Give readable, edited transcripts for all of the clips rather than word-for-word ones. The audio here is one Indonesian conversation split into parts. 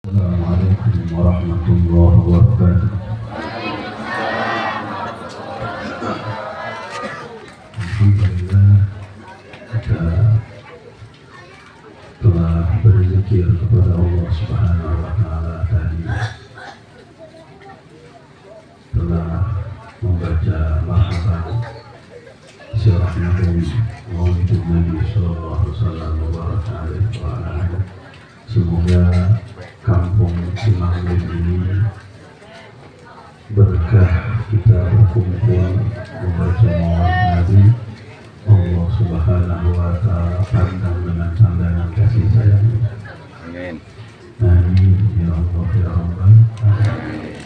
Assalamualaikum warahmatullahi wabarakatuh. Alhamdulillah kita telah berzikir kepada Allah Subhanahu wa Ta'ala tadi, telah membaca marhaban sirah Nabi Maulidun Nabi sallallahu alaihi wasallam. Semoga kampung Cimanggung ini berkah kita berkumpul membaca maulid Nabi. Allah Subhanahu wa Ta'ala pandang dengan pandangan kasih sayang. Amin. Amin ya Allah ya Rabbal alamin.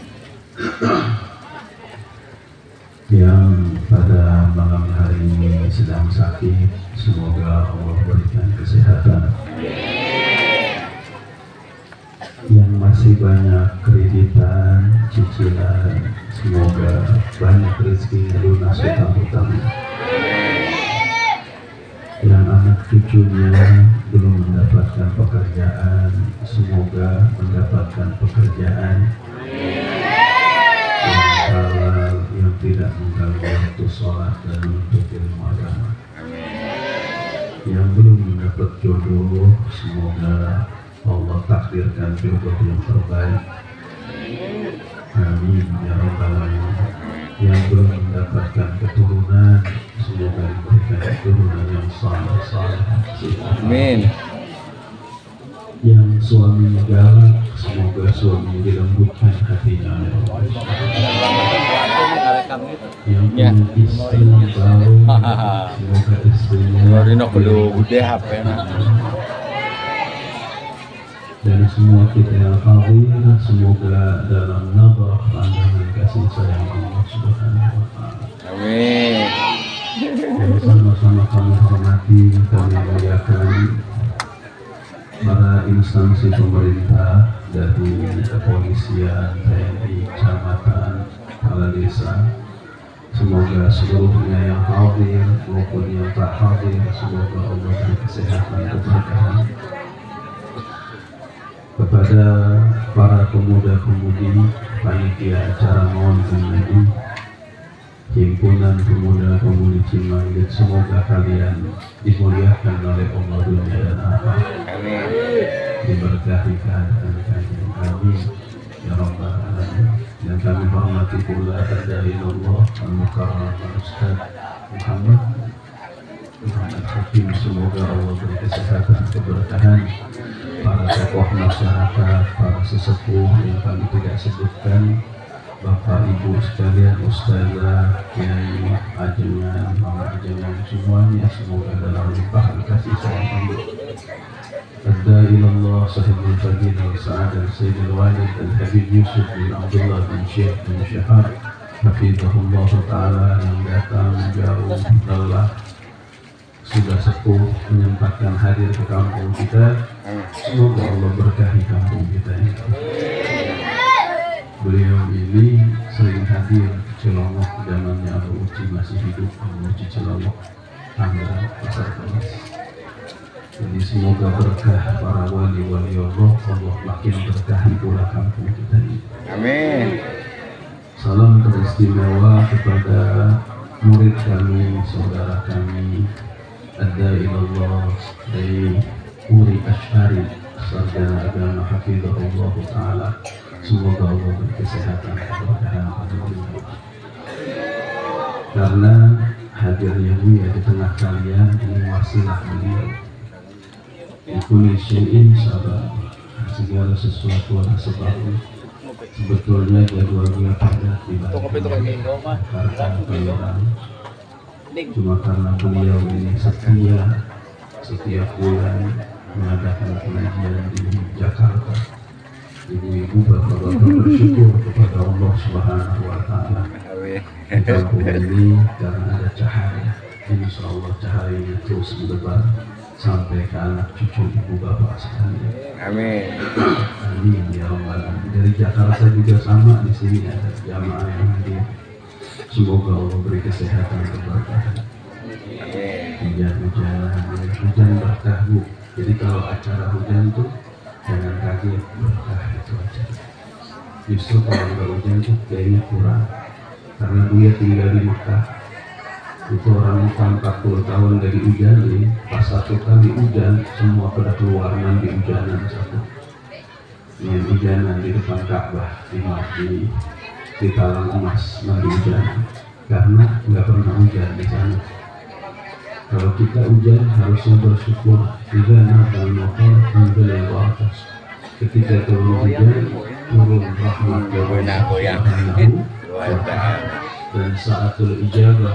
Yang pada malam hari ini sedang sakit, semoga Allah berikan kesehatan. Yang masih banyak kreditan, cicilan, semoga banyak rezeki lunas hutang-hutangnya. Yang anak cucunya belum mendapatkan pekerjaan, semoga mendapatkan pekerjaan. Yang halal, yang tidak mengganggu waktu sholat dan menuntut ilmu agama. Yang belum mendapat jodoh, semoga Allah takdirkan jodoh yang terbaik. Amin ya Rabbal alamin. Yang belum mendapatkan keturunan, semoga diberikan keturunan yang saleh. Amin. Yang suami galak, semoga suami dilembutkan hatinya oleh Allah. Yang punya istri baru, semoga istrinya dan semua kita yang hadir, semoga dalam nazar pandangan kasih sayang Allah Subhanahu wa Ta'ala. Amin. Sama-sama kami hormati, kami muliakan para instansi pemerintah dari kepolisian, TNI, kecamatan, kepala desa. Semoga seluruhnya yang hadir maupun yang tak hadir, semoga Allah beri kesehatan dan keberkahan. Kepada para pemuda-pemudi panitia acara Maulidun Nabi, himpunan pemuda-pemudi Cimanggung, semoga kalian dimuliakan oleh Allah dunia dan akhirat. Amin. Diberkahi keadaan kalian. Amin ya Rabbal alamin. Dan kami hormati pula Hadainullah Al-Mukarram Ustaz Muhammad Hakim, semoga Allah beri kesehatan, keberkahan. Para tokoh masyarakat, para sesepuh yang kami tidak sebutkan, Bapak Ibu sekalian, Ustazah, Kiai, Ajengan, Mama Ajengan, semuanya semoga dalam limpahan kasih sayang Allah. Adda ilallah sahibul fadilah Sa'adah Sayyidil Walid Al-Habib Yusuf bin Abdullah bin Syekh bin Syahar Hafizahullah Ta'ala, yang datang jauh lelah sudah sepuh menyempatkan hadir ke kampung kita. Semoga Allah berkahi kampung kita ini. Beliau ini sering hadir Cilongok zamannya Abu Uci masih hidup. Abu Uci Cilongok, Tangerang, Pasar Kemis. Jadi semoga berkah para wali-wali Allah, Allah makin berkahi pula kampung kita ini. Amin. Salam teristimewa kepada murid kami, saudara kami, Ad-Da'i ilallah dari Uri Asy'ari, sarjana agama hafizahullah ta'ala. Semoga Allah beri kesehatan keberkahan pada beliau. Karena hadirnya Buya di tengah kalian ini wasilah beliau. Ikuni syai'in sabab, segala sesuatu ada sebabnya. Sebetulnya jadwalnya padat di Jakarta, cuma karena beliau ini setia setiap bulan mengadakan pengajian di Jakarta. Ibu-ibu, bapak-bapak bersyukur kepada Allah Subhanahu wa Ta'ala. Di kampung ini karena ada cahaya, insya Allah cahayanya terus mendebar sampai ke anak cucu ibu bapak sekalian. Amin. Amin ya Rabbal Alamin. Dari Jakarta juga sama, di sini ada jamaah yang hadir. Semoga Allah beri kesehatan keberkahan. Hujan berkah Bu. Jadi kalau acara hujan tuh jangan kaget, berkah itu aja. Justru kalau nggak hujan tuh kayaknya kurang. Karena dia tinggal di Mekah. Itu orang Mekah 40 tahun dari hujan ini, pas satu kali hujan semua pada keluar mandi hujanan satu. Yang hujanan di depan Ka'bah di talang emas mandi hujanan karena nggak pernah hujan di sana. Kalau kita hujan harusnya bersyukur. Jika nabal motor ambil atas. Ketika turun hujan turun rahmat dan saatul ijabah,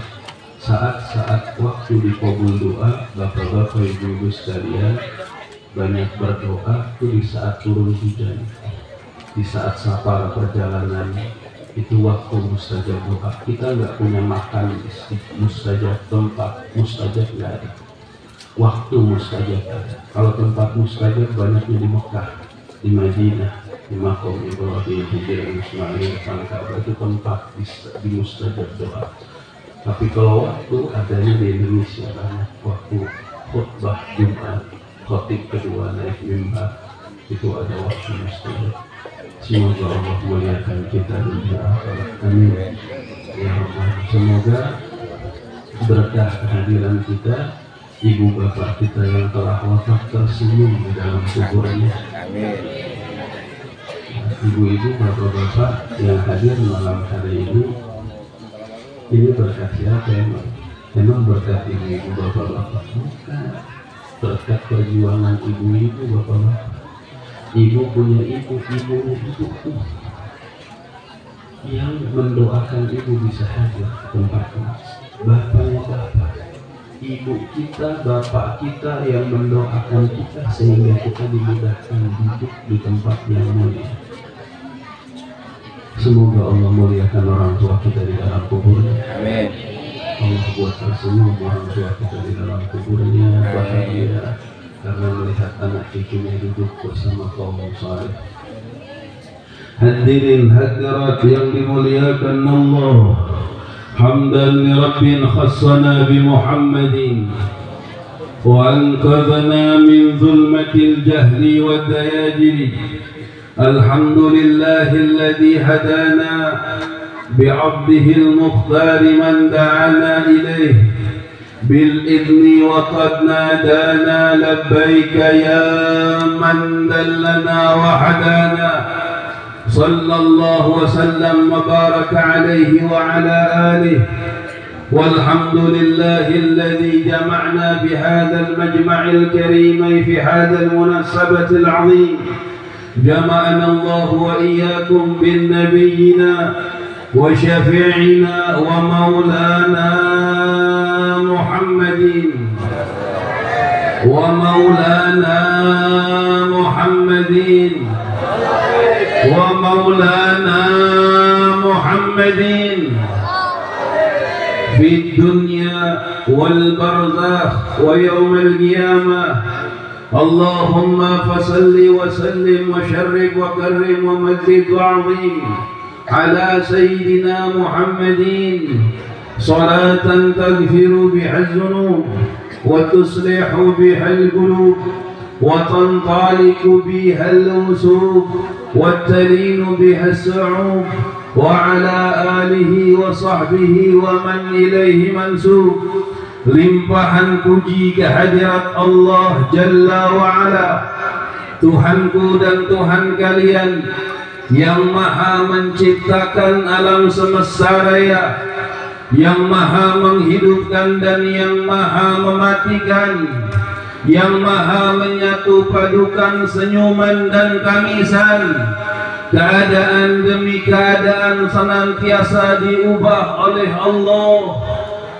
saat-saat waktu dikabul doa, bapak-bapak ibu-ibu sekalian banyak berdoa itu di saat turun hujan, di saat safar perjalanan. Itu waktu mustajab doa. Kita nggak punya makan mustajab, tempat mustajab nggak ada, waktu mustajab ada. Kalau tempat mustajab banyaknya di Mekah, di Madinah, di Maqam Ibrahim, Hijr Ismail, Ka'bah itu tempat di mustajab doa. Tapi kalau waktu adanya di Indonesia banyak waktu khutbah Jumat, khotib kedua naik mimbar, itu ada waktu mustajab. Semoga Allah muliakan kita di akhirat. Amin ya Allah. Semoga berkah kehadiran kita, ibu bapak kita yang telah wafat tersenyum di dalam kuburnya. Amin. Ibu-ibu, bapak-bapak yang hadir malam hari ini berkat siapa emang? Emang berkat ibu-ibu, bapak-bapak? Bukan. Berkat perjuangan ibu-ibu, bapak-bapak. Ibu punya ibunya ibu yang mendoakan ibu bisa hadir ke tempatnya. Bapaknya bapak, ibu kita, bapak kita yang mendoakan kita sehingga kita dimudahkan duduk di tempat yang mulia. Semoga Allah muliakan orang tua kita di dalam kuburnya. Amin. Allah buat tersenyum orang tua kita di dalam kuburnya, bahagia karena melihat anak cucunya duduk bersama kaum saleh. Hadirin hadirat yang dimuliakan Allah, hamdan li rabbin khassana bi Muhammadin wa anqadhana min zulmatil jahli wad dayajiri. Alhamdulillahi alladhi hadana بعبده المختار من دعانا إليه بالإذن وقد نادانا لبيك يا من دلنا وحدانا صلى الله وسلم وبارك عليه وعلى آله والحمد لله الذي جمعنا بهذا المجمع الكريم في هذا المناسبة العظيم جمعنا الله وإياكم بالنبينا وشفيعنا ومولانا محمد ومولانا محمد ومولانا محمد في الدنيا والبرزخ ويوم القيامة. اللهم فصل وسلم وشرف وكرم ومجد وعظيم على سيدنا محمد صلاة تغفر بها الذنوب وتصلح بها القلوب وتنطلق بها الوسوق وتلين بها الصعوب وعلى آله وصحبه ومن إليه منسوب. Limpahan puji kehadirat Allah Jalla wa'ala, Tuhanku dan Tuhan kalian yang maha menciptakan alam semesta raya, yang maha menghidupkan dan yang maha mematikan, yang maha menyatu padukan senyuman dan tangisan. Keadaan demi keadaan senantiasa diubah oleh Allah.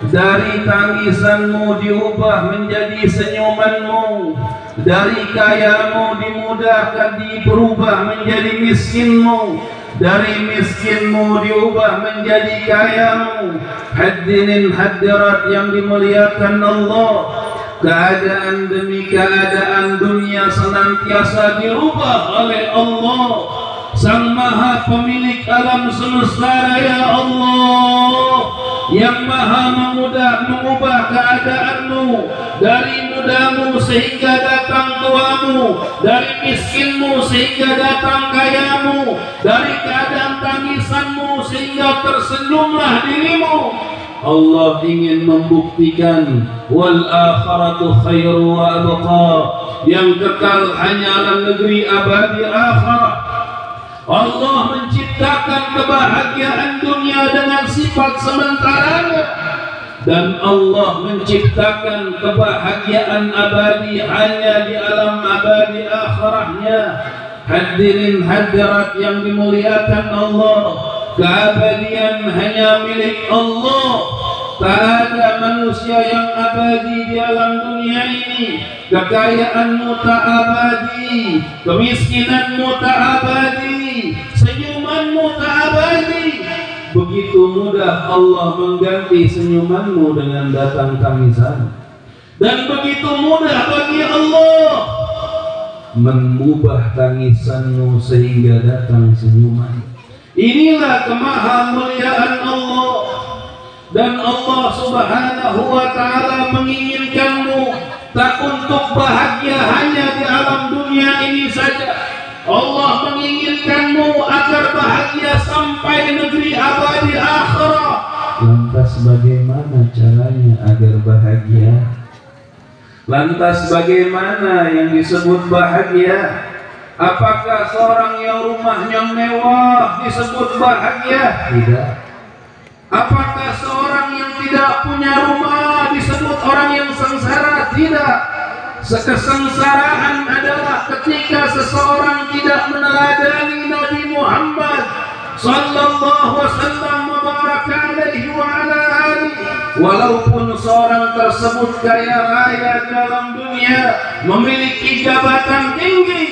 Dari tangisanmu diubah menjadi senyumanmu, dari kayamu dimudahkan berubah menjadi miskinmu, dari miskinmu diubah menjadi kayamu. Hadirin hadirat yang dimuliakan Allah, keadaan demi keadaan dunia senantiasa dirubah oleh Allah, Sang Maha Pemilik alam semesta raya. Allah yang maha mengubah keadaanmu, dari mudamu sehingga datang tuamu, dari miskinmu sehingga datang kayamu, dari keadaan tangisanmu sehingga tersenyumlah dirimu. Allah ingin membuktikan wal akhiratu khairu wa abqa, yang kekal hanyalah negeri abadi akhirat. Allah menciptakan kebahagiaan dunia dengan sifat sementara, dan Allah menciptakan kebahagiaan abadi hanya di alam abadi akhirahnya. Hadirin hadirat yang dimuliakan Allah, keabadian hanya milik Allah. Tak ada manusia yang abadi di alam dunia ini. Kekayaanmu tak abadi, kemiskinanmu tak abadi, senyumanmu tak abadi. Begitu mudah Allah mengganti senyumanmu dengan datang tangisan, dan begitu mudah bagi Allah mengubah tangisanmu sehingga datang senyuman. Inilah kemahamuliaan Allah. Dan Allah Subhanahu wa ta'ala menginginkanmu tak untuk bahagia hanya di alam dunia ini saja. Allah menginginkanmu agar bahagia sampai negeri abadi akhirat. Lantas bagaimana caranya agar bahagia? Lantas bagaimana yang disebut bahagia? Apakah seorang yang rumahnya mewah disebut bahagia? Tidak. Apakah seorang yang tidak punya rumah disebut orang yang sengsara? Tidak. Kesengsaraan adalah ketika seseorang tidak meneladani Nabi Muhammad sallallahu wasallam alaihi wa ala alihi. Walaupun seorang tersebut kaya raya dalam dunia, memiliki jabatan tinggi,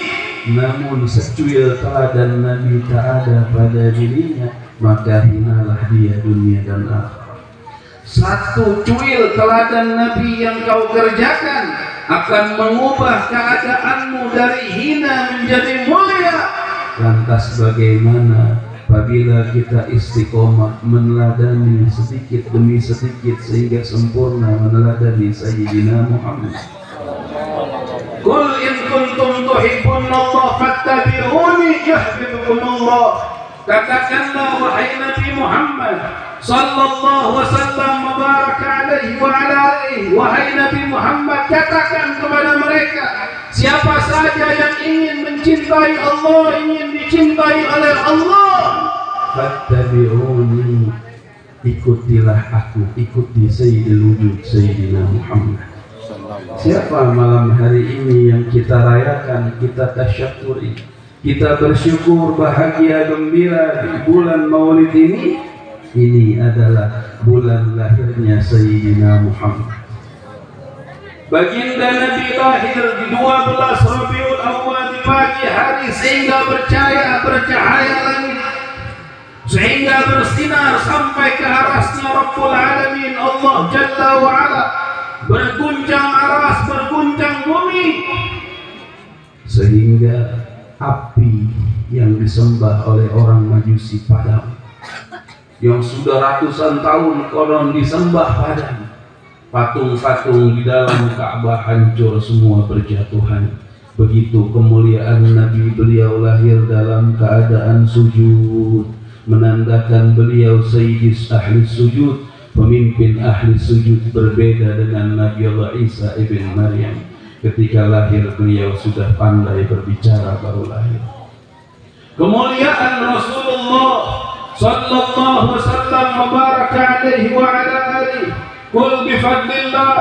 namun secuil teladan Nabi tak ada pada dirinya, maka hinalah dia dunia dan akhirat. Satu cuil teladan Nabi yang kau kerjakan akan mengubah keadaanmu dari hina menjadi mulia. Lantas bagaimana apabila kita istiqomah meneladani sedikit demi sedikit sehingga sempurna meneladani Sayyidina Muhammad? Qul in kuntum tuhibbunallah fattabi'uni yuhibbukumullah. Katakanlah wahai Nabi Muhammad sallallahu wasallam mubaraka alaihi wa ala alihi, wahai Nabi Muhammad, katakan kepada mereka, siapa saja yang ingin mencintai Allah, ingin dicintai oleh Allah, fattabi'uni, ikutilah aku, ikuti Sayyidul Wujud Sayyidina Muhammad. Siapa malam hari ini yang kita rayakan, kita tasyakuri, kita bersyukur, bahagia, gembira di bulan Maulid ini? Ini adalah bulan lahirnya Sayyidina Muhammad. Baginda Nabi lahir di 12 Rabiul Awwal di pagi hari, sehingga bercahaya langit, sehingga sehingga bersinar sampai ke arasnya Rabbul Alamin Allah Jalla wa'ala. Berguncang aras, berguncang bumi, sehingga api yang disembah oleh orang Majusi padam, yang sudah ratusan tahun konon disembah padam. Patung-patung di dalam Ka'bah hancur semua, berjatuhan. Begitu kemuliaan Nabi, beliau lahir dalam keadaan sujud, menandakan beliau Sayyidis ahli sujud, pemimpin ahli sujud. Berbeda dengan Nabi Allah Isa ibn Maryam, ketika lahir beliau sudah pandai berbicara baru lahir. Kemuliaan Rasulullah sallallahu wasallam mubarak alaihi wa ala alihi. Qul bifadlillah,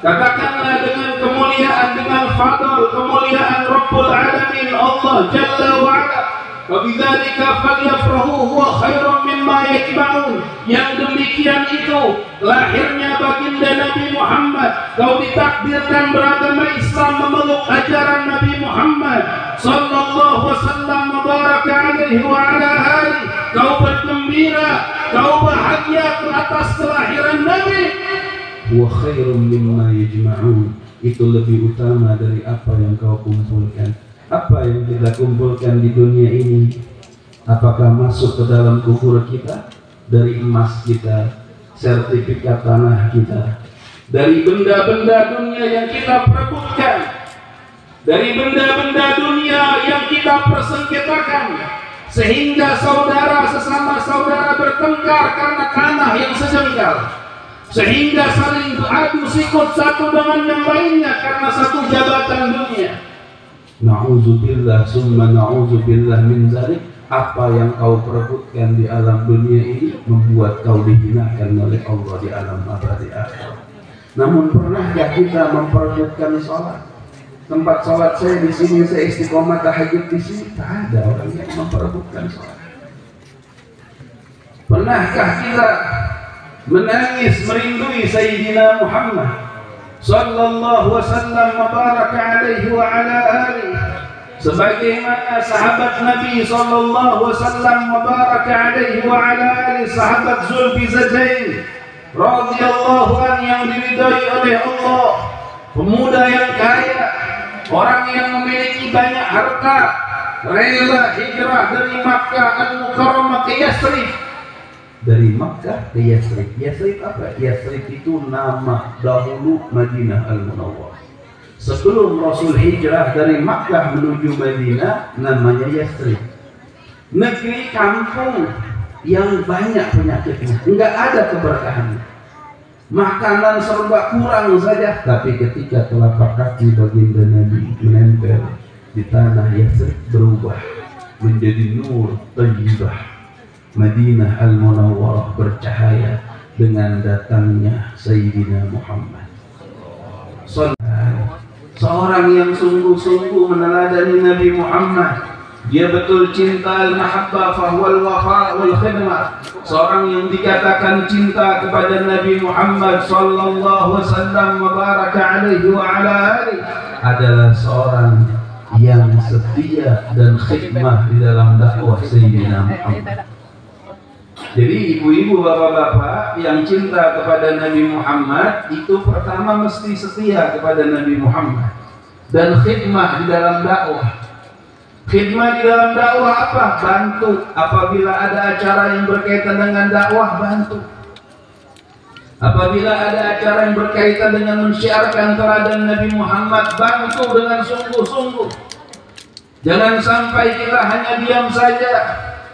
katakanlah dengan kemuliaan, dengan fadl, kemuliaan Rabbul Alamin Allah Jalla wa'ala. Wabidzalika falyafrahu huwa khairum mimma yajma'un. Yang demikian itu lahirnya baginda Nabi Muhammad. Kau ditakdirkan beragama Islam, memeluk ajaran Nabi Muhammad sallallahu wasallam mubarak alaihi wa ala alihi. Kau bergembira, kau bahagia atas kelahiran Nabi. Wa khairum mimma yajma'un, itu lebih utama dari apa yang kau kumpulkan. Apa yang kita kumpulkan di dunia ini, apakah masuk ke dalam kubur kita? Dari emas kita, sertifikat tanah kita, dari benda-benda dunia yang kita perebutkan, dari benda-benda dunia yang kita persengketakan, sehingga saudara sesama saudara bertengkar karena tanah yang sejengkal, sehingga saling beradu sikut satu dengan yang lainnya karena satu jabatan dunia. Na'udzubillah summa na'udzubillah min zalik. Apa yang kau perebutkan di alam dunia ini membuat kau dihinakan oleh Allah di alam abadi akhirat. Namun pernahkah kita memperebutkan sholat? Tempat sholat saya di sini, saya istiqomah tahajud di sini, tak ada orang yang memperebutkan sholat. Pernahkah kita menangis merindui Sayyidina Muhammad sallallahu wasallam mubarak alaihi wa ala alihi, sebagaimana sahabat Nabi sallallahu wasallam mubarak alaihi wa ala alihi, sahabat Zulfizatain radhiyallahu anhu yang diridai oleh Allah, pemuda yang kaya, orang yang memiliki banyak harta, rela hijrah dari Makkah Al-Mukarramah ke Yathrib. Dari Makkah ke Yathrib. Yathrib apa? Yathrib itu nama dahulu Madinah Al-Munawwarah. Sebelum Rasul hijrah dari Makkah menuju Madinah, namanya Yathrib. Negeri kampung yang banyak penyakitnya, enggak ada keberkahannya. Makanan serba kurang saja. Tapi ketika telapak kaki baginda Nabi menempel di tanah Yathrib, berubah menjadi nur thayyibah. Madinah Al-Munawwarah bercahaya dengan datangnya Sayyidina Muhammad. Seorang yang sungguh-sungguh meneladani Nabi Muhammad, dia betul cinta al-mahabbah fahuwal wafa wal khidmah. Seorang yang dikatakan cinta kepada Nabi Muhammad sallallahu wasallam mubarak alaihi wa ala alihi adalah seorang yang setia dan khidmah di dalam dakwah Sayyidina Muhammad. Jadi ibu-ibu, bapak-bapak yang cinta kepada Nabi Muhammad itu pertama mesti setia kepada Nabi Muhammad dan khidmah di dalam dakwah. Khidmah di dalam dakwah apa? Bantu. Apabila ada acara yang berkaitan dengan dakwah, bantu. Apabila ada acara yang berkaitan dengan mensyiarkan teladan Nabi Muhammad, bantu dengan sungguh-sungguh. Jangan sampai kita hanya diam saja.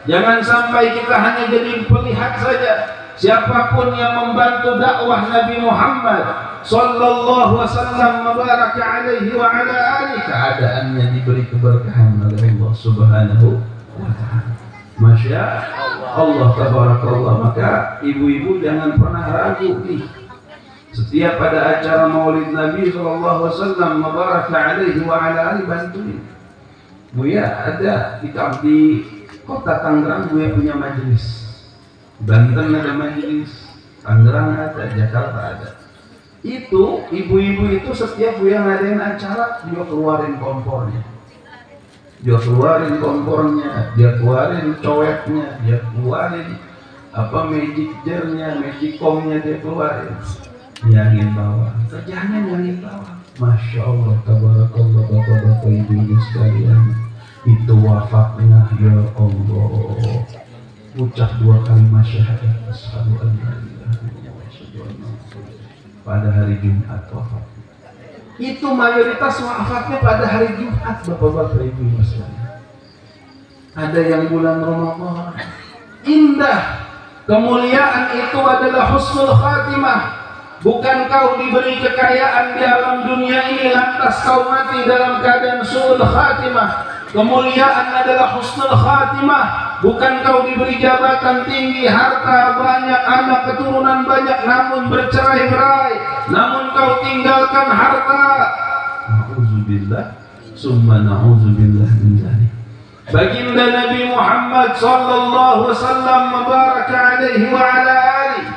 Jangan sampai kita hanya jadi pelihat saja. Siapapun yang membantu dakwah Nabi Muhammad sallallahu wasallam mubarak alaihi wa ala alihi, keadaannya diberi keberkahan oleh Allah Subhanahu wa ta'ala. Masya Allah tabarakallah. Maka ibu-ibu jangan pernah ragu nih. Setiap pada acara Maulid Nabi sallallahu wasallam mubarak alaihi wa ala alihi, bantuin. Buya ada di Kota Tangerang, Buya punya majelis. Banten ada majelis, Tangerang ada, Jakarta ada. Itu ibu-ibu itu setiap Buya ngadain acara, dia keluarin kompornya. dia keluarin kompornya, dia keluarin coweknya, dia keluarin magic jar-nya, magic comb-nya dia keluarin, nyangin bawah, kerjanya nyangin bawah. Masya Allah, tabarakallah, bapak-bapak ibu-ibu sekalian, itu wafatnya ya Allah, ucap 2 kalimat syahadat, asyhadu an la ilaha illallah wa asyhadu anna Muhammadan, pada hari Jumat wafat. Itu mayoritas wafatnya pada hari Jumat, bapak-bapak ibu-ibu sekalian. Ada yang bulan Ramadan, indah, kemuliaan itu adalah husnul khatimah. Bukan kau diberi kekayaan di alam dunia ini lantas kau mati dalam keadaan su'ul khatimah. Kemuliaan adalah husnul khatimah. Bukan kau diberi jabatan tinggi, harta banyak, anak keturunan banyak, namun bercerai-berai, namun kau tinggalkan harta. Na'udzubillah, summa na'udzubillah min dzalik. Baginda Nabi Muhammad sallallahu alaihi wasallam mubarak alaihi wa ala alihi,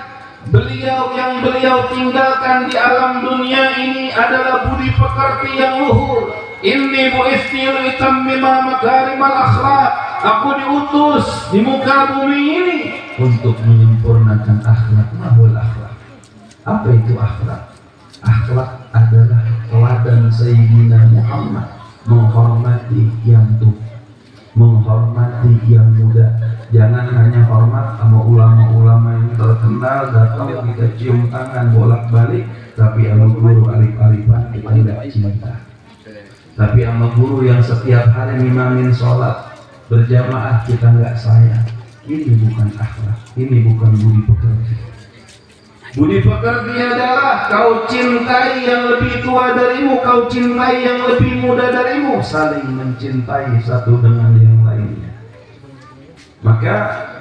beliau yang beliau tinggalkan di alam dunia ini adalah budi pekerti yang luhur. Inni bu'ithtu litammima makarimal akhlaq. Aku diutus di muka bumi ini untuk menyempurnakan akhlak. Mahul akhlak. Apa itu akhlak? Akhlak adalah teladan Sayyidina Muhammad, menghormati yang tua, menghormati yang muda. Jangan hanya hormat sama ulama-ulama yang terkenal, datang kita cium tangan bolak-balik, tapi sama guru alif-alifan kita tidak cinta. Tapi sama guru yang setiap hari ngimamin sholat berjamaah kita nggak sayang. Ini bukan akhlak, ini bukan budi pekerti. Budi pekerti adalah kau cintai yang lebih tua darimu, kau cintai yang lebih muda darimu, saling mencintai satu dengan yang lainnya. Maka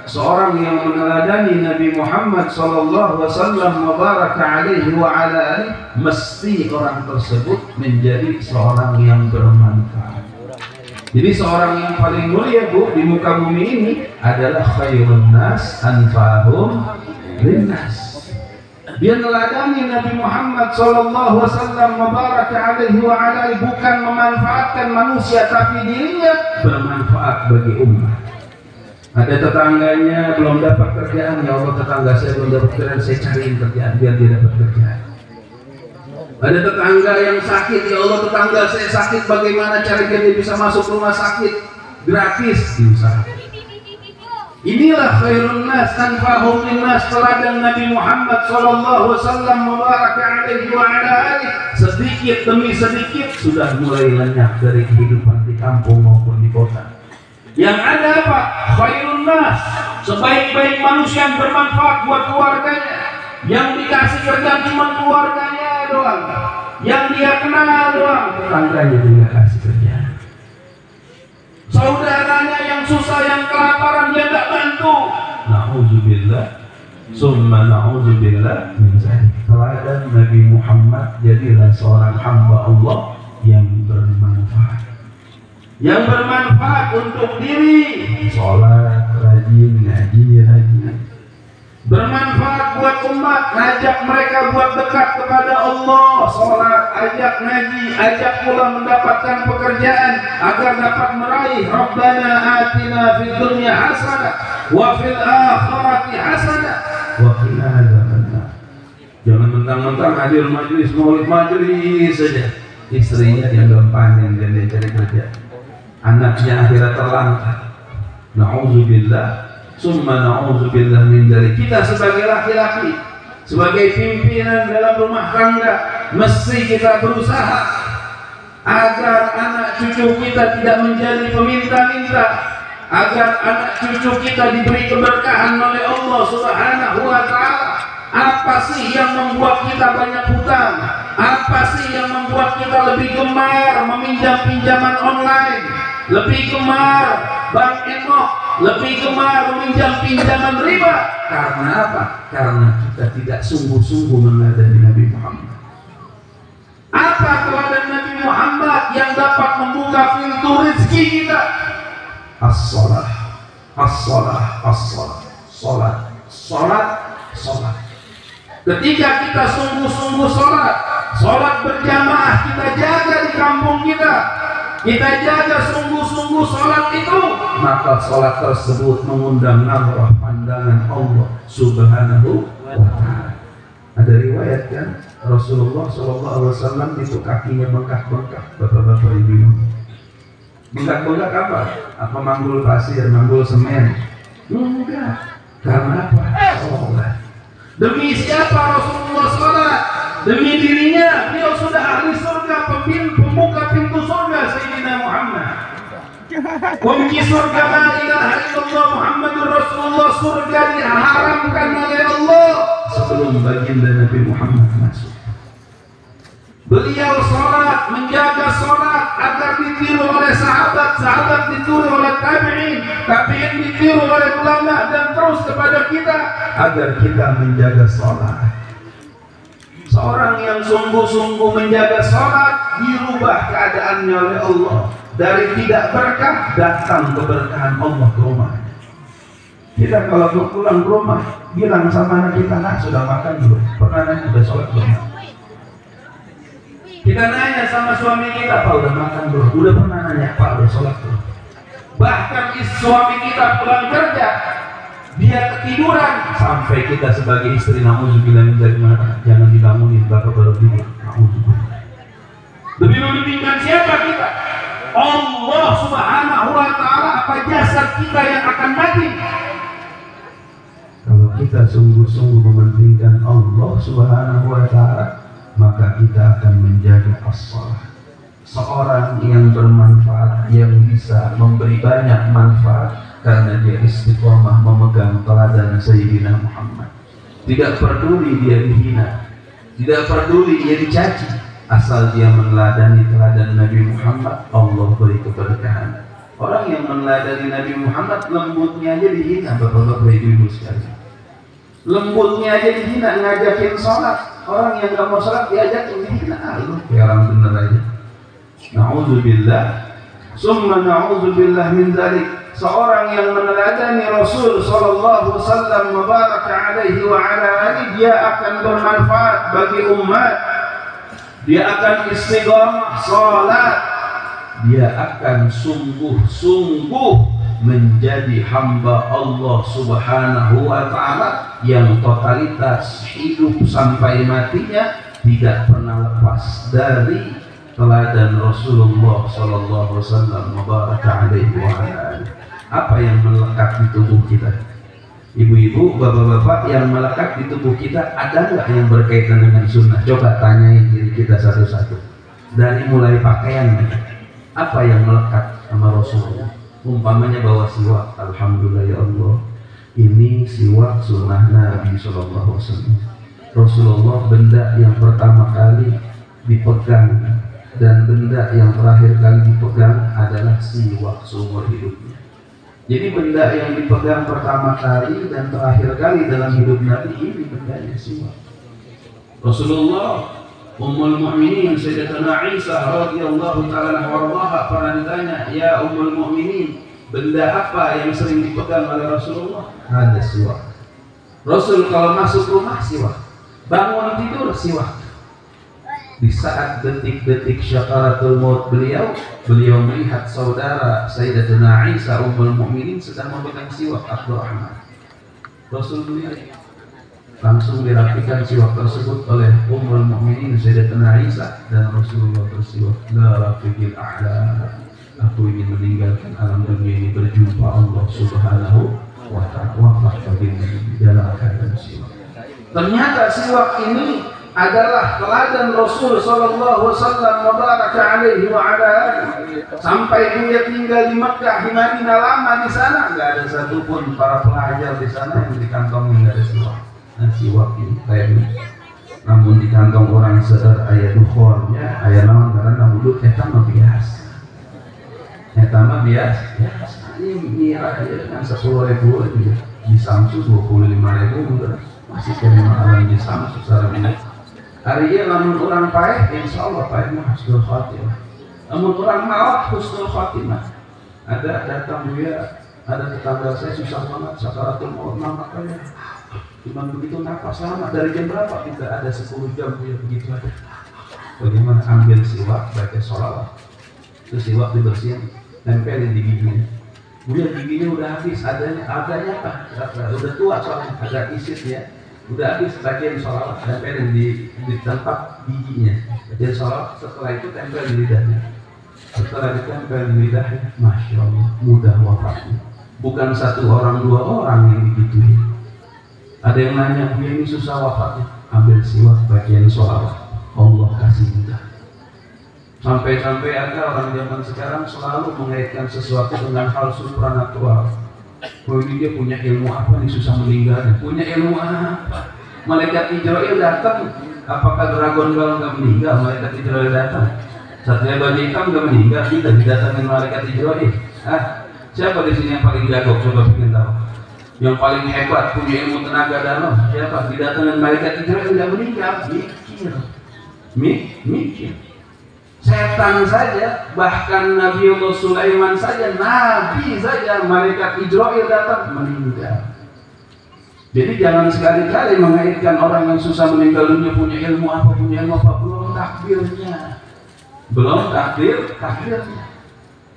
seorang yang meneladani Nabi Muhammad sallallahu alaihi wasallam mubaraka alaihi wa ala alihi, mesti orang tersebut menjadi seorang yang bermanfaat. Jadi seorang yang paling mulia Bu di muka bumi ini adalah khairun nas anfa'hum linnas. Dia meneladani Nabi Muhammad sallallahu alaihi wasallam mubaraka alaihi wa ala alihi, bukan memanfaatkan manusia tapi dirinya bermanfaat bagi umat. Ada tetangganya belum dapat kerjaan, ya Allah tetangga saya belum dapat kerjaan, saya cariin kerjaan biar dia dapat kerjaan. Ada tetangga yang sakit, ya Allah tetangga saya sakit, bagaimana cara dia bisa masuk rumah sakit gratis, diusahakan. Inilah khairun nas anfa'hum linnas, teladan Nabi Muhammad sallallahu alaihi wasallam mubaraka alaihi wa ala alihi. Sedikit demi sedikit sudah mulai lenyap dari kehidupan di kampung maupun di kota. Yang ada apa? Khairun nas, sebaik-baik manusia yang bermanfaat buat keluarganya. Yang dikasih kerjaan cuma keluarganya doang, yang dia kenal doang, tetangganya juga kasih kerjaan. Saudaranya yang susah, yang kelaparan, dia tidak bantu. Na'udzubillah, summa na'udzubillah min dzalik. Teladan Nabi Muhammad, jadilah seorang hamba Allah yang bermanfaat. Yang bermanfaat untuk diri, sholat, rajin, ngaji, rajin. Bermanfaat buat umat, ngajak mereka buat dekat kepada Allah, sholat, ajak ngaji, ajak pula mendapatkan pekerjaan agar dapat meraih Rabbana atina fid dunya hasanah wa fil akhirati hasanah wa qina adzabannar. Jangan mentang-mentang hadir majelis maulid majelis saja, istrinya dianggap panen dan dia cari kerja, anaknya akhirnya terlantar. Na'udzubillah, summa na'udzubillah min dzalik. Kita sebagai laki-laki, sebagai pimpinan dalam rumah tangga, mesti kita berusaha agar anak cucu kita tidak menjadi peminta-minta, agar anak cucu kita diberi keberkahan oleh Allah Subhanahu wa ta'ala. Apa sih yang membuat kita banyak hutang? Apa sih yang membuat kita lebih gemar meminjam pinjaman online, lebih gemar bank emok, lebih gemar meminjam pinjaman riba? Karena apa? Karena kita tidak sungguh-sungguh meneladani Nabi Muhammad. Apa teladan Nabi Muhammad yang dapat membuka pintu rezeki kita? As-salah, as-salah, as-salah, salat, salat, salat. Ketika kita sungguh-sungguh sholat, sholat berjamaah kita jaga di kampung kita, kita jaga sungguh-sungguh sholat itu, maka sholat tersebut mengundang nazarah pandangan Allah Subhanahu wa Ta'ala. Ada riwayat kan, Rasulullah SAW itu kakinya bengkak-bengkak, bapak-bapak ibu. Bengkak-bengkak apa? Apa manggul pasir, manggul semen? Enggak. Karena apa? Sholat. Demi siapa Rasulullah sholat? Demi dirinya, beliau sudah ahli surga, pembuka pintu surga Sayyidina Muhammad. Kunci surga la ilaha illallah Muhammadur Rasulullah, surga diharamkan oleh Allah sebelum baginda Nabi Muhammad masuk. Beliau sholat, menjaga sholat agar ditiru oleh sahabat, sahabat ditiru oleh tabi'in, tabi'in ditiru oleh ulama, dan terus kepada kita agar kita menjaga sholat. Seorang yang sungguh-sungguh menjaga sholat, dirubah keadaannya oleh Allah. Dari tidak berkah, datang keberkahan Allah ke rumahnya. Kita kalau pulang ke rumah, bilang sama anak kita, nak sudah makan belum? Pernah nanya, udah sholat belum? Kita nanya sama suami kita, Pak udah makan belum? Udah pernah nanya, Pak udah sholat belum? Bahkan suami kita pulang kerja, dia ketiduran, sampai kita sebagai istri, na'udzubillah min dzalik, jangan dibangunin, bapak baru tidur. Na'udzubillah. Lebih mementingkan siapa kita? Allah Subhanahu wa Ta'ala, apa jasad kita yang akan mati? Kalau kita sungguh-sungguh mementingkan Allah Subhanahu wa Ta'ala, maka kita akan menjaga as-shalah. Seorang yang bermanfaat, yang bisa memberi banyak manfaat karena dia istiqomah memegang teladan Sayyidina Muhammad. Tidak peduli dia dihina, tidak peduli dia dicaci, asal dia meneladani teladan Nabi Muhammad, Allah beri keberkahan. Orang yang meneladani Nabi Muhammad, lembutnya aja dihina, bapak-bapak ibu-ibu sekalian. Lembutnya aja dihina, ngajakin sholat. Orang yang gak mau sholat diajakin dihina, lu kayak orang bener aja. Na'udzubillah, summa na'udzubillah min dzalik. Seorang yang meneladani Rasul sallallahu alaihi wasallam mubaraka alaihi wa ala alihi, dia akan bermanfaat bagi umat. Dia akan istiqamah salat. Dia akan sungguh-sungguh menjadi hamba Allah Subhanahu wa Ta'ala yang totalitas hidup sampai matinya tidak pernah lepas dari teladan Rasulullah sallallahu alaihi wasallam mubaraka alaihi wa ala alihi. Apa yang melekat di tubuh kita? Ibu-ibu, bapak-bapak, yang melekat di tubuh kita ada nggak yang berkaitan dengan sunnah? Coba tanyain diri kita satu-satu. Dari mulai pakaian, apa yang melekat sama Rasulullah? Umpamanya bawa siwak, alhamdulillah ya Allah, ini siwak sunnah Nabi Sallallahu Alaihi Wasallam. Rasulullah benda yang pertama kali dipegang dan benda yang terakhir kali dipegang adalah siwak seumur hidupnya. Jadi benda yang dipegang pertama kali dan terakhir kali dalam hidup Nabi ini bendanya siwak. Rasulullah, Ummul Mu'minin Sayyidatuna Aisyah radhiyallahu ta'ala anha pernah ditanya, ya Ummul Mu'minin, benda apa yang sering dipegang oleh Rasulullah? Ada siwak. Rasul kalau masuk rumah siwak, bangun tidur siwak. Di saat detik-detik syakaratul maut beliau melihat saudara Sayyidatuna Aisyah Ummul Mu'minin sedang memegang siwak Abdurrahman. Rasul melihat, langsung dirapikan siwak tersebut oleh Ummul Mu'minin Sayyidatuna Aisyah, dan Rasulullah bersiwak, la rafiqil a'la, aku ingin meninggalkan alam dunia ini berjumpa Allah Subhanahu wa Ta'ala. Wafat baginda dalam keadaan siwak. Ternyata siwak ini adalah teladan Rasul sallallahu alaihi wasallam mubaraka alaihi wa ala alihi. Sampai dia tinggal di Mekah, di Madinah, lama di sana, enggak ada satupun para pelajar di sana yang di kantongnya enggak ada siwak. Nah, siwak ini kayak ini. Namun di kantong orang seer aya dukhonnya, aya naon karena wudhu eta mah biasa. Eta mah biasa. Ini mira aja dengan 10.000 aja. Di Samsu 25.000 udah masih kena mahalan di Samsu sekarang ini. Hari ini namun orang baik, insya Allah baik mah husnul khatimah. Namun orang malah husnul khatimah. Ada datang dia, ada tetangga saya susah banget, sakaratul maut, makanya cuma begitu nafas lama. Dari jam berapa? Tidak ada 10 jam dia begitu aja. Bagaimana ambil siwak, baca sholawat. terus siwak dibersihin, tempelin di giginya. Kemudian giginya udah habis, agaknya apa? Udah tua soalnya, agak isit ya. Udah habis bagian sholawat, tempelin di tempat giginya. Bagian sholawat, setelah itu tempel di lidahnya. Setelah ditempel di lidahnya, Masya Allah, mudah wafatnya. Bukan satu orang, dua orang yang digituin. Ada yang nanya, ini susah wafatnya. Ambil siwak bagian sholawat, Allah kasih mudah. Sampai-sampai ada orang zaman sekarang selalu mengaitkan sesuatu dengan hal supranatural. Oh, ini dia punya ilmu apa nih, susah meninggal? Punya ilmu apa? Malaikat Israel datang, apakah Dragon Ball nggak meninggal? Malaikat Israel datang. Satria Baja Hitam nggak meninggal, tidak didatangin malaikat Israel. Siapa di sini yang paling jago? Coba bikin tahu. Yang paling hebat, punya ilmu tenaga dalam, siapa? Didatangin malaikat Israel nggak meninggal. Mikir. Setan saja, bahkan Nabi Allah Sulaiman saja, Nabi saja, malaikat Israel datang meninggal. Jadi jangan sekali-kali mengaitkan orang yang susah meninggal dunia punya ilmu apa, belum takdirnya. Belum takdirnya.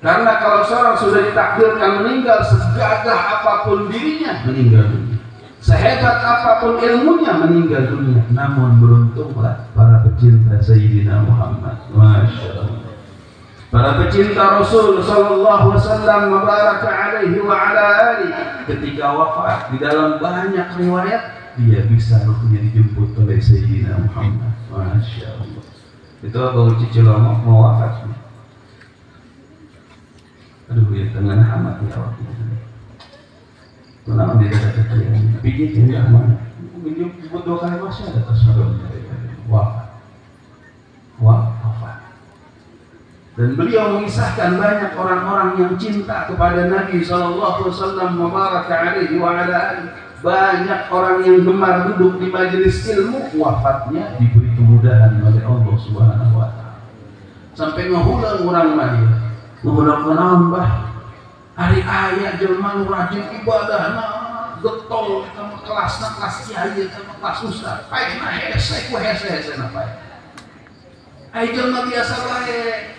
Karena kalau seorang sudah ditakdirkan meninggal, segagah apapun dirinya meninggal dunia. Sehebat apapun ilmunya meninggal dunia. Namun beruntunglah para pecinta Sayyidina Muhammad. Masya Allah. Para pecinta Rasul Sallallahu Alaihi Wasallam Mubaraka alaihi wa ala alihi, ketika wafat di dalam banyak riwayat dia bisa ruhnya dijemput oleh Sayyidina Muhammad. Masya Allah. Itu Abu Cicilomok mau wafat. Aduh ya, tengah amat ya waktu itu. Kenapa dia kata kalian pijit enggak mana? Buat 2 kali masih ada tasawufnya. Wafat. Dan beliau mengisahkan banyak orang-orang yang cinta kepada Nabi Sallallahu Alaihi Wasallam Mubaraka alaihi wa ala alihi. Banyak orang yang gemar duduk di majelis ilmu, wafatnya diberi kemudahan oleh Allah Subhanahu wa taala. Sampai ngehulang orang mah. Ngulang nambah hari ayat jelma rajin ibadah getol sama kelas kiai sama kelas ustaz. Pai na hese napa. Ai jelma biasa wae.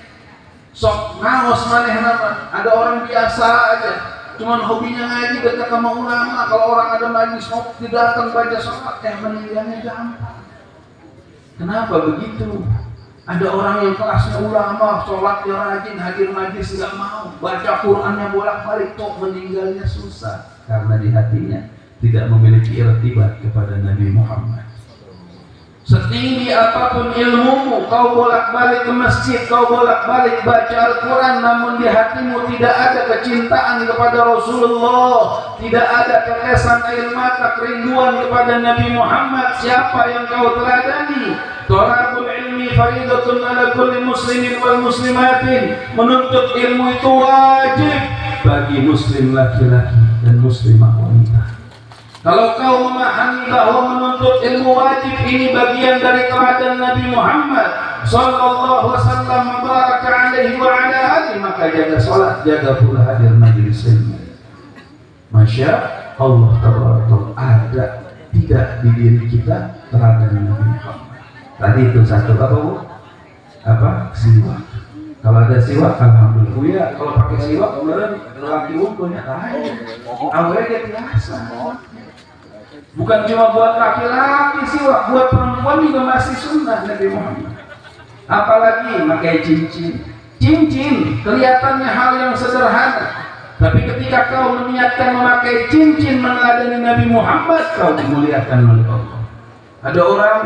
Sok ngaos manehna mah. Ada orang biasa aja. Cuman hobinya ngaji dekat sama ulama. Kalau orang ada majlis mau tidak akan baca salat meninggalnya gampang. Kenapa begitu? Ada orang yang kelasnya ulama, sholatnya rajin, hadir majlis nggak mau, baca Qurannya bolak-balik, kok meninggalnya susah karena di hatinya tidak memiliki irtibat kepada Nabi Muhammad. Setinggi apapun ilmumu, kau bolak-balik ke masjid, kau bolak-balik baca Al-Quran, namun di hatimu tidak ada kecintaan kepada Rasulullah, tidak ada tetesan air mata kerinduan kepada Nabi Muhammad. Siapa yang kau teladani? Thalabul ilmi faridatun ala kulli muslimin wal muslimatin. Menuntut ilmu itu wajib bagi muslim laki-laki dan muslimah wanita. Kalau kau memahami bahwa menuntut ilmu wajib ini bagian dari teladan Nabi Muhammad Sallallahu Alaihi Wasallam Mubaraka alaihi wa ala alihi, maka jaga salat, jaga pula hadir majelis ilmu. Masya Allah tabaraka ada tidak di diri kita teladan Nabi Muhammad. Tadi itu satu apa bu? Siwak. Kalau ada siwak, alhamdulillah. Ya, kalau pakai siwak kemarin laki punya lain. Awalnya biasa. Bukan cuma buat laki-laki siwak, buat perempuan juga masih sunnah Nabi Muhammad. Apalagi pakai cincin. Cincin kelihatannya hal yang sederhana, tapi ketika kau meniatkan memakai cincin meneladani Nabi Muhammad, kau dimuliakan oleh Allah. Ada orang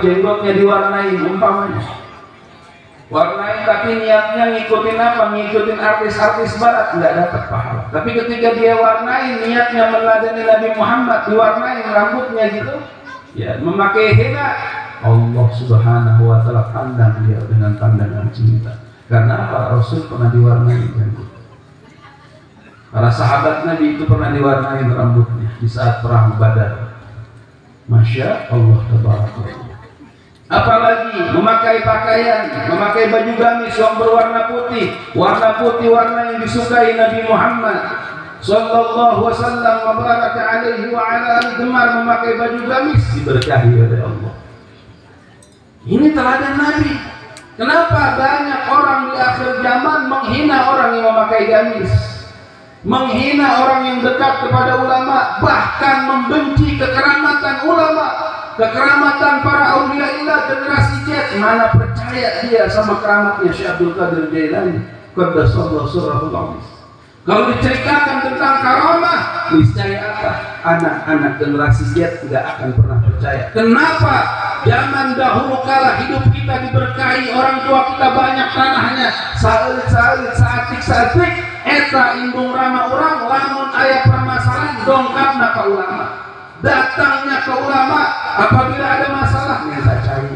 jenggotnya diwarnain umpamanya, warnain tapi niatnya ngikutin apa? Ngikutin artis-artis barat, nggak dapat pahala. Tapi ketika dia warnain niatnya meneladani Nabi Muhammad, diwarnain rambutnya gitu, ya memakai henna, Allah Subhanahu wa taala pandang dia dengan pandangan cinta. Karena apa? Rasul pernah diwarnai rambut. Para sahabat Nabi itu pernah diwarnai rambutnya di saat perang Badar. Masya Allah tabaraka. Apalagi memakai pakaian, memakai baju gamis yang berwarna putih. Warna putih warna yang disukai Nabi Muhammad Sallallahu Alaihi Wasallam Mubaraka alaihi wa ala alihi, gemar memakai baju gamis, diberkahi oleh Allah. Ini teladan Nabi. Kenapa banyak orang di akhir zaman menghina orang yang memakai gamis, menghina orang yang dekat kepada ulama, bahkan membenci kekeramatan ulama, kekeramatan para auliaillah generasi Z. Mana percaya dia sama keramatnya Syekh Abdul Qadir Jailani qaddasallahu sirrahul aziz. Kalau diceritakan tentang karamah, niscaya apa? Anak-anak generasi Z tidak akan pernah percaya. Kenapa? Zaman dahulu kala hidup kita diberkahi, orang tua kita banyak tanahnya, saeulit-saeulit, saatik-saatik, eta indung rama orang, lamun aya permasalahan dongkapna ka ulama. Datangnya ke ulama apabila ada masalah minta cai.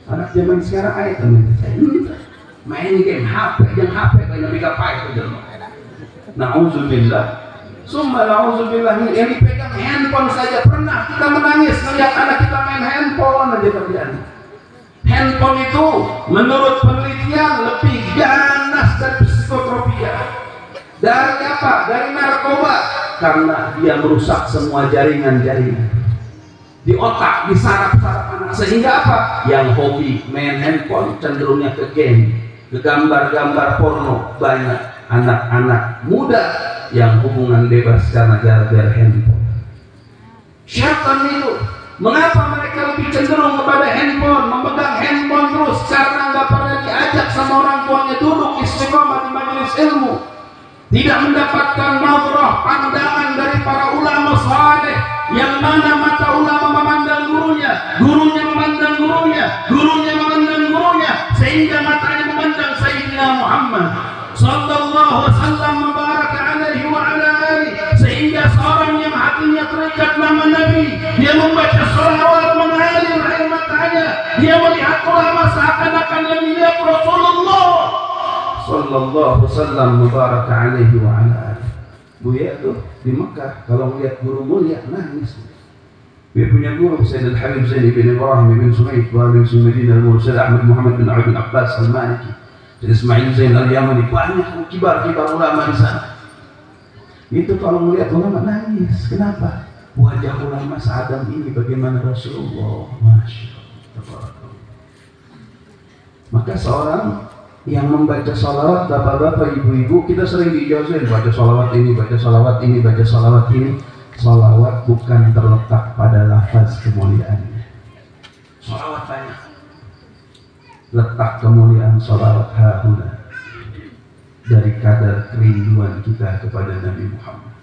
Anak zaman sekarang aya teh minta cai. Main game HP, jeung HP banyak bigapai ku jelema. Nauzubillah. Summa nauzubillah, yang dipegang handphone saja pernah kita menangis melihat anak kita main handphone aja terjadi. Handphone itu menurut penelitian lebih ganas dari psikotropia. Dari apa? Dari narkoba, karena dia merusak semua jaringan-jaringan di otak, di saraf-saraf anak. Sehingga apa? Yang hobi main handphone cenderungnya ke game, ke gambar-gambar porno. Banyak anak-anak muda yang hubungan bebas karena gara-gara handphone. Syaitan itu, mengapa mereka lebih cenderung kepada handphone, memegang handphone terus? Karena nggak pernah diajak sama orang tuanya duduk istiqomah di majelis ilmu, tidak mendapatkan nazarah, pandangan dari para ulama saleh, yang mana mata ulama memandang gurunya, gurunya memandang gurunya, gurunya memandang gurunya, sehingga matanya memandang Sayyidina Muhammad sallallahu alaihi wasallam mubarak alaihi wa ala alihi, sehingga seorang yang hatinya terikat nama Nabi, dia membaca shalawat mengalir air matanya, dia melihat ulama seakan-akan yang melihat Rasulullah sallallahu alaihi wasallam mubarak alaihi wa ala alihi. Buya tuh di Mekah kalau melihat guru mulia nangis. Dia punya guru Sayyid Al-Habib Zain bin Ibrahim bin Sumaid wa bin Sumaidin al-Mursal Ahmad Muhammad bin Abdul Abbas al-Maliki, Ismail Zain al-Yamani, banyak kibar-kibar ulama di sana. Itu kalau melihat ulama nangis. Kenapa? Wajah ulama seadam ini bagaimana Rasulullah, Masya Allah. Maka seorang yang membaca salawat, bapak-bapak, ibu-ibu, kita sering diijazin baca salawat ini, baca salawat ini, baca salawat ini. Salawat bukan terletak pada lafaz kemuliaannya. Salawat banyak. Letak kemuliaan salawat hahuna dari kadar kerinduan kita kepada Nabi Muhammad.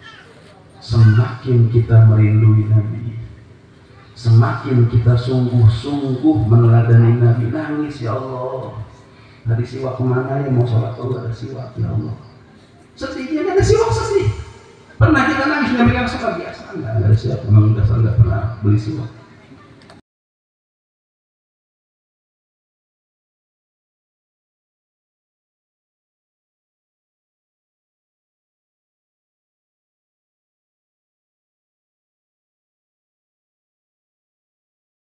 Semakin kita merindui Nabi, semakin kita sungguh-sungguh meneladani Nabi. Nangis, ya Allah, hari siwak kemana ya, mau sholat kalau ada siwak, ya Allah. Sedih, dia ada siwak sedih. Pernah kita nangis nggak bilang sholat biasa? Enggak ada siwak, memang dasar nggak pernah beli siwak.